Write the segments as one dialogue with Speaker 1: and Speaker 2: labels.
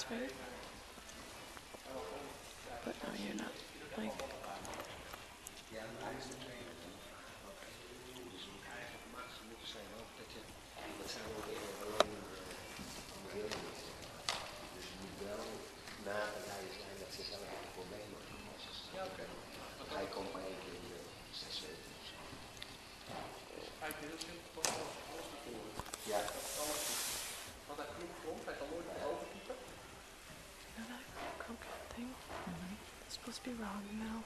Speaker 1: this, right? But no, you're not. Like,
Speaker 2: Hij komt maar één keer in de 6 weken. 5 deeltjes, toch alles tevoren. Ja. Want hij vroeg komt, hij kan nooit naar overtypen.
Speaker 1: you know that croquette thing? It's supposed to be raw in the middle.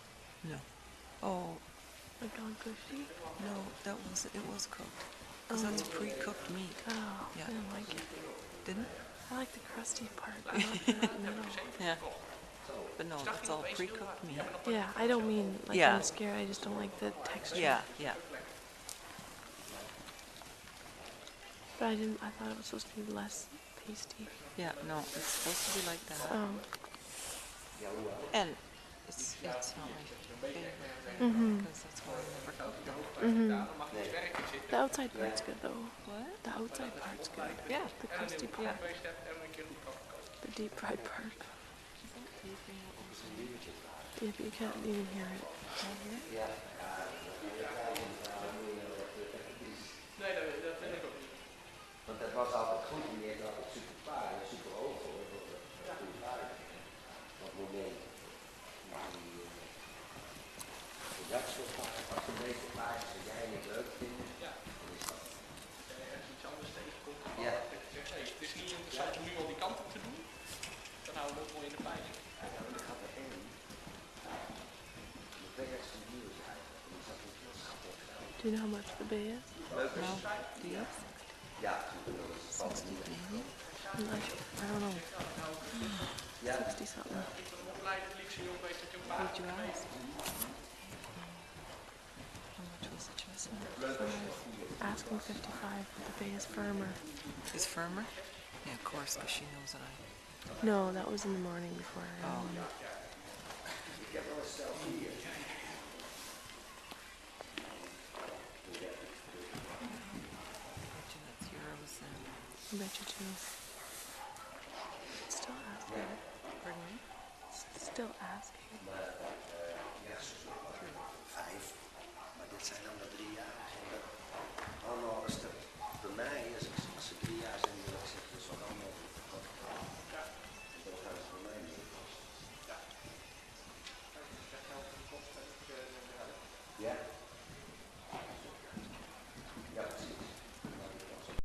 Speaker 3: No. Oh,
Speaker 1: Like all gushy.
Speaker 3: no, it was cooked. Because that's pre-cooked meat.
Speaker 1: Oh,
Speaker 3: Yeah.
Speaker 1: I didn't like it.
Speaker 3: Didn't?
Speaker 1: I like the crusty part. I like the middle.
Speaker 3: Yeah. But no, it's all pre-cooked meat.
Speaker 1: Yeah, I don't mean like
Speaker 3: Yeah.
Speaker 1: I'm scared. I just don't like the texture.
Speaker 3: Yeah, yeah.
Speaker 1: But I thought it was supposed to be less pasty.
Speaker 3: Yeah, no, it's supposed to be like that. And it's not my favorite. Because that's why I never cooked them.
Speaker 1: The outside part's good though.
Speaker 3: What?
Speaker 1: The outside part's good.
Speaker 3: Yeah.
Speaker 1: The crusty part. The deep fried part. Yeah, but you can't even hear it.
Speaker 2: Ja. Nee, dat vind ik ook niet. Want dat was altijd goed, die heeft altijd super paard en super hoog voor goede paard. Op het moment die dat soort paard, als een beetje paardjes dat jij niet leuk vindt, dan is dat. Als je iets anders tegenkomt, ja. Het is niet interessant om nu al die kant op te doen, dan houden we het mooi in de pijn. Ja, maar dat gaat er één niet. De vegas van die is eigenlijk, die zat niet heel schattig.
Speaker 1: Do you know how much the bay is?
Speaker 3: No, do you?
Speaker 2: Ja,
Speaker 3: 60 maybe?
Speaker 1: I don't know. 60 something.
Speaker 3: Did you ask? How much was the chestnut?
Speaker 1: Asking 55, but the bay is firmer.
Speaker 3: Is firmer? Yeah, of course, because she knows that I...
Speaker 1: No, that was in the morning before I ran.
Speaker 3: That's euros then.
Speaker 1: I bet you too. Still asking.
Speaker 3: Pardon me?
Speaker 1: Still asking.
Speaker 2: 5, maar dit zijn dan de 3 jaar. Allemaal een stuk.